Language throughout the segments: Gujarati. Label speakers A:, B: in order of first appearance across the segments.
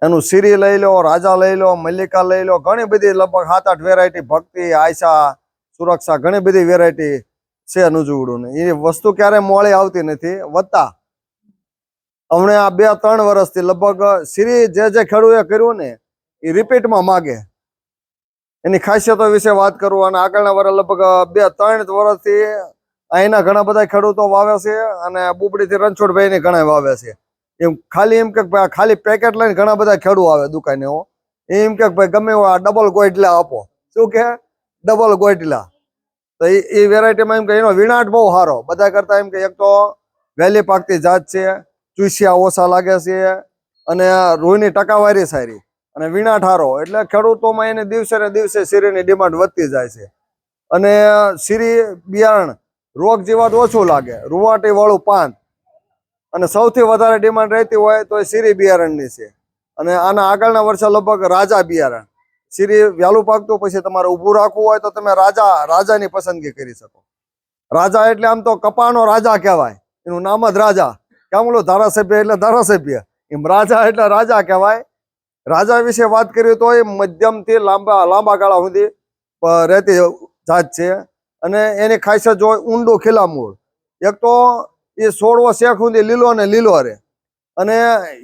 A: એનું સિરી લઈ લો, રાજા લઈ લો, મલ્લિકા લઈ લો, ઘણી બધી લગભગ 7-8 વેરાયટી, ભક્તિ, આયશા, સુરક્ષા, ઘણી બધી વેરાયટી છે નુજુવડું ની. એ વસ્તુ ક્યારે મોળી આવતી નથી. વધતા હમણે આ 2-3 વર્ષથી લગભગ સિરી જે ખેડૂએ કર્યું ને એ રિપીટમાં માગે. એની ખાસિયતો વિશે વાત કરું. અને આગળના વર્ષ લગભગ 2-3 વર્ષથી અહીંના ઘણા બધા ખેડૂતો વાવે છે અને બુબડીથી રણછોડભાઈ ને ઘણા વાવે છે. એમ ખાલી એમ કે ખાલી પેકેટ લઈને ઘણા બધા ખેડૂ આવે દુકાને. એમ કે ભાઈ ગમે ડબલ ગોઈટલા આપો. શું કે ડબલ ગોઈટલા? તો એ વેરાયટીમાં એમ કે એનો વિનાટ બહુ સારો. બધા કરતા એમ કે એક તો વહેલી પાકતી જાત છે, ચૂસિયા ઓછા લાગે છે અને રૂઈની ટકાવારી સારી અને વિનાટ સારો. એટલે ખેડૂતોમાં એને દિવસે ને દિવસે શીરીની ડિમાન્ડ વધતી જાય છે. અને શીરી બિયારણ રોગ જીવાત ઓછું લાગે, રૂવાટી વાળું પાન, અને સૌથી વધારે ડિમાન્ડ રહેતી હોય તો એ શીરી બિયારણની છે. અને આના આગળના વર્ષે લગભગ રાજા બિયારણ. શીરી વહેલું પાકતું પછી તમારે ઊભું રાખવું હોય તો તમે રાજાની પસંદગી કરી શકો. રાજા એટલે આમ તો કપાનો રાજા કહેવાય, એનું નામ જ રાજા. કેમ ઓલો ધારાસભ્ય એટલે ધારાસભ્ય, એમ રાજા એટલે રાજા કહેવાય. રાજા વિશે વાત કરીએ તો એ મધ્યમથી લાંબા ગાળા સુધી રહેતી જાત છે. અને એની ખાસિયત જો ઊંડું ખીલા મૂળ. એક તો એ છોડવો શેખ સુધી લીલો ને લીલો રહે, અને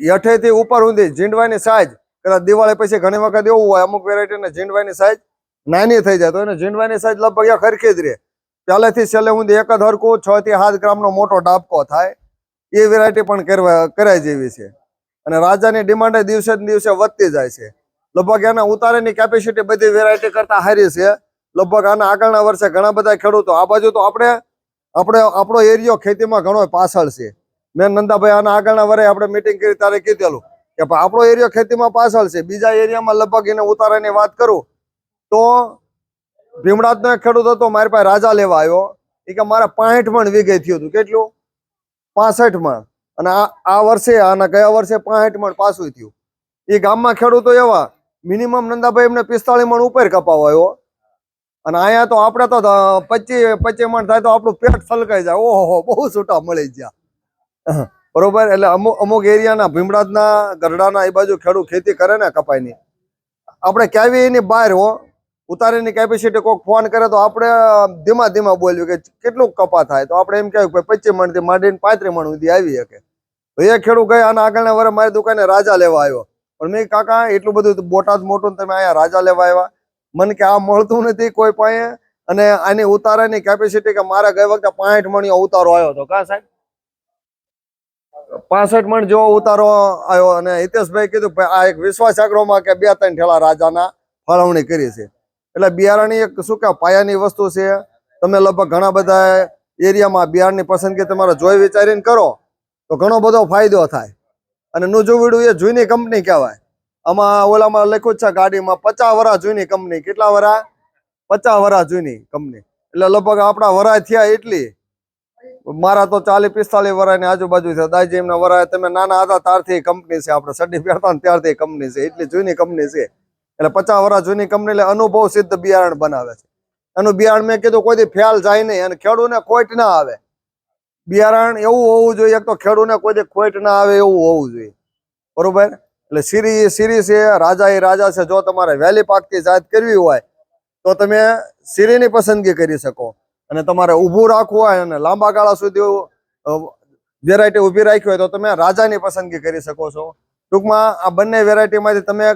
A: હેઠેથી ઉપર સુધી ઝીંડવાની સાઈઝ, કદાચ દિવાળી પછી ઘણી વખત એવું હોય અમુક વેરાયટીને ઝીંડવાની સાઈઝ નાની થઈ જાય તો એને ઝીંડવાની સાઈઝ લગભગ એક હરખી જ રહે. પહેલેથી છેલ્લે સુધી એક જ હરખું 6 થી 7 ગ્રામનો મોટો ડાબકો થાય. એ વેરાયટી પણ કરાય જેવી છે. અને રાજાની ડિમાન્ડ દિવસે ને દિવસે વધતી જાય છે. લગભગ એના ઉતારેની કેપેસિટી બધી વેરાયટી કરતા હારી છે. લગભગ આના આગળના વર્ષે ઘણા બધા ખેડૂતો આ બાજુ તો આપણો એરિયો ખેતીમાં ઘણો પાછળ છે. મેં નંદાભાઈ આના આગળના વર્ષે આપણે મીટિંગ કરી ત્યારે કીધેલું કે આપણો એરિયો ખેતીમાં પાછળ છે. બીજા એરિયામાં લગભગ એને ઉતારાની વાત કરું તો ભીમડાતનો એક ખેડૂત હતો, મારી પાસે રાજા લેવા આવ્યો. એ કે મારે 65 મણ વીઘે થયું હતું. કેટલું? 65 મણ. અને આ વર્ષે આના ગયા વર્ષે 65 મણ પાછું થયું. એ ગામમાં ખેડૂતો એવા મિનિમમ નંદાભાઈ એમને 45 મણ ઉપર કપાવા આવ્યો. અને અહીંયા તો આપણે તો 25 મણ થાય તો આપણું પેટ છલકાઈ જાય. ઓહો, બહુ છૂટા મળી ગયા. બરોબર. એટલે અમુક એરિયાના ભીમડાદના, ગરડાના એ બાજુ ખેડૂત ખેતી કરે ને કપાઈની, આપણે ક્યાંય એની બહાર ઉતારીની કેપેસિટી કોઈક ફોન કરે તો આપણે ધીમા બોલ્યું કે કેટલું કપા થાય, તો આપણે એમ કહેવાય કે 25 મણથી માંડીને 35 મણ સુધી આવી શકે. તો એ ખેડૂત ગયા અને આગળના વર્ષે મારી દુકાને રાજા લેવા આવ્યો. પણ મેં કાકા એટલું બધું બોટાદ મોટું તમે અહીંયા રાજા લેવા આવ્યા? મને કે આ મળતું નથી કોઈ પાસે. અને આની ઉતારાની કેપેસિટી કે મારે ગઈ વખતે 65 મણનો ઉતારો આવ્યો હતો. કા સાહેબ? 65 મણ જેવો ઉતારો આવ્યો. અને હિતેશભાઈ કીધું આ એક વિશ્વાસ આગ્રોમાં કે 2-3 ઠેલા રાજાના ફાળવણી કરી છે. એટલે બિયારણની એક શું કે પાયાની વસ્તુ છે. તમે લગભગ ઘણા બધા એરિયામાં બિયારણની પસંદગી તમારે જોઈ વિચારીને કરો તો ઘણો બધો ફાયદો થાય. અને નુજુવીડું એ જૂની કંપની કહેવાય. આમાં ઓલામાં લખ્યું છે ગાડીમાં 50 વર્ષ જૂની કંપની. કેટલા વર્ષ? 50 વર્ષ જૂની કંપની. એટલે લગભગ આપણા વરાય થયા એટલી. મારા તો 40-45 વર્ષની આજુબાજુ છે. દાજી એમના વરાય તમે નાના હતા ત્યારથી કંપની છે. આપણે સડી પહેરતા ત્યારથી કંપની છે. એટલી જૂની કંપની છે. એટલે 50 વર્ષ જૂની કંપની. એટલે અનુભવ સિદ્ધ બિયારણ બનાવે છે. એનું બિયારણ મેં કીધું કોઈ ફેલ જાય નહીં અને ખેડૂતને ખોટ ના આવે. બિયારણ એવું હોવું જોઈએ, એક તો ખેડૂતને કોઈ ખોટ ના આવે એવું હોવું જોઈએ. બરોબર. એટલે શીરી છે, રાજા એ રાજા છે. જો તમારે વહેલી પાકતી જાત કરવી હોય તો તમે શીરીની પસંદગી કરી શકો. અને તમારે ઊભું રાખવું હોય અને લાંબા ગાળા સુધી વેરાયટી ઊભી રાખી હોય તો તમે રાજાની પસંદગી કરી શકો છો. ટૂંકમાં આ બંને વેરાયટીમાંથી તમે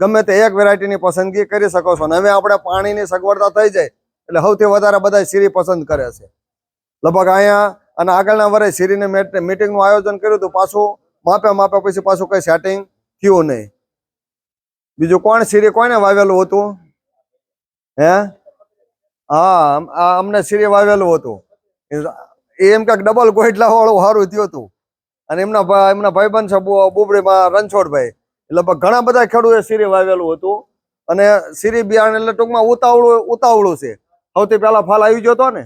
A: ગમે તે એક વેરાયટીની પસંદગી કરી શકો છો. અને હવે આપણે પાણીની સગવડતા થઈ જાય એટલે સૌથી વધારે બધા શીરી પસંદ કરે છે. લગભગ અહીંયા અને આગળના વર્ષે શીરીને મીટિંગનું આયોજન કર્યું હતું. પાછું માપે પછી પાછું કઈ સેટિંગ થયું નહીં. બીજું કોણ શીરી કોઈને વાવેલું હતું? હે? હા, અમને શીરી વાવેલું હતું. એમ કે ડબલ ગોઈટલા વાળું સારું થયું હતું. અને એમના ભાઈબંધ છે બુબડીમાં રણછોડભાઈ, લગભગ ઘણા બધા ખેડૂતે શીરી વાવેલું હતું. અને શીરી બિયારણ એટલે ટૂંકમાં ઉતાવળું છે. સૌથી પહેલા ફાલ આવી ગયો હતો ને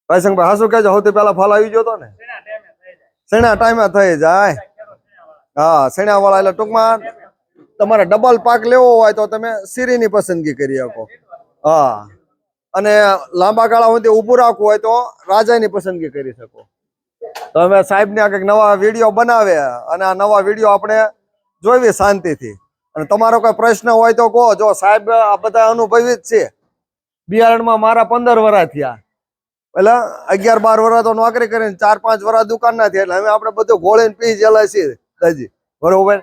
A: ભાઈશંકભાઈ? હાસુ કહેજો, સૌથી પહેલા ફાલ આવી ગયો હતો ને? શેણા ટાઈમે થઈ જાય. હા, શેણા વાળા. એટલે ટૂંકમાં તમારે ડબલ પાક લેવો હોય તો તમે શીરીની પસંદગી કરી શકો. હા, અને લાંબા ગાળા સુધી ઊભું રાખવું હોય તો રાજાની પસંદગી કરી શકો. તો અમે સાહેબને કંઈક નવા વિડીયો બનાવે અને આ નવા વિડીયો આપણે જોઈવી શાંતિથી. અને તમારો કોઈ પ્રશ્ન હોય તો કહો. જો સાહેબ આ બધા અનુભવી જ છે. બિયારણમાં મારા 15 વર્ષ થયા, એટલે 11-12 વર્ષ તો નોકરી કરીને 4-5 વર્ષ દુકાન ના થયા, એટલે હવે આપણે બધું ગોળીને પી જેલા છીએ દાદી, બરોબર.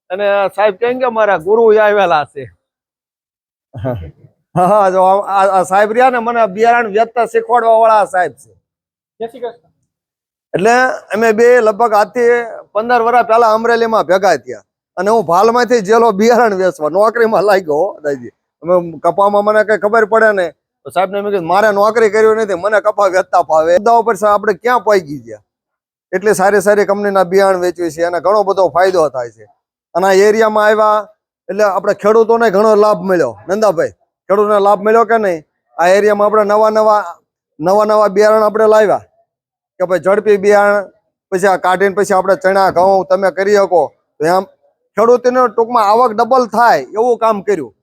A: અને સાહેબ કેમ કે મારા ગુરુ આવેલા છે. હા, જો આ સાહેબ રહ્યા ને, મને બિયારણ વેચતા શીખવાડવા વાળા સાહેબ છે. એટલે અમે બે લગભગ આજથી 15 વર્ષ પહેલા અમરેલીમાં ભેગા થયા, અને હું ભાલમાંથી જેલો બિયારણ વેચવા નોકરીમાં લાગ્યો દાદી. અમે કપામાં મને કઈ ખબર પડે ને તો સાહેબ ને મેં કીધું મારે નોકરી કરવી નથી, મને કપા વેચતા ફાવે. મુદ્દાઓ પર આપણે ક્યાં પહોંચી ગયા. એટલી સારી સારી કંપનીના બિયારણ વેચવી છે અને ઘણો બધો ફાયદો થાય છે. અને આ એરિયામાં આવ્યા એટલે આપણે ખેડૂતોને ઘણો લાભ મળ્યો. નંદાભાઈ, ખેડૂતોને લાભ મળ્યો કે નહીં? આ એરિયામાં આપણે નવા બિયારણ આપણે લાવ્યા કે ભાઈ ઝડપી બિયારણ, પછી આ કાઢીને પછી આપણે ચણા ઘઉં તમે કરી શકો, તો એમ ખેડૂતોને ટૂંકમાં આવક ડબલ થાય એવું કામ કર્યું.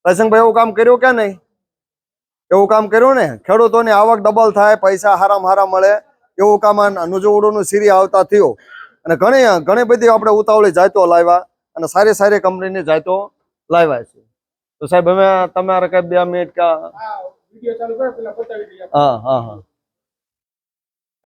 A: પ્રસંગભાઈ એવું કામ કર્યું કે નહીં? એવું કામ કર્યું ને, ખેડૂતોની આવક ડબલ થાય, પૈસા હારા મળે, એવું કામ નુજુવડુનું સીરી આવતા થયું. અને ઘણી બધી આપણે ઉતાવળી જાતો લાવ્યા અને સારી સારી કંપનીની જાતો લાવ્યા છે. તો સાહેબ હવે તમારે કઈ 2 મિનિટ હા.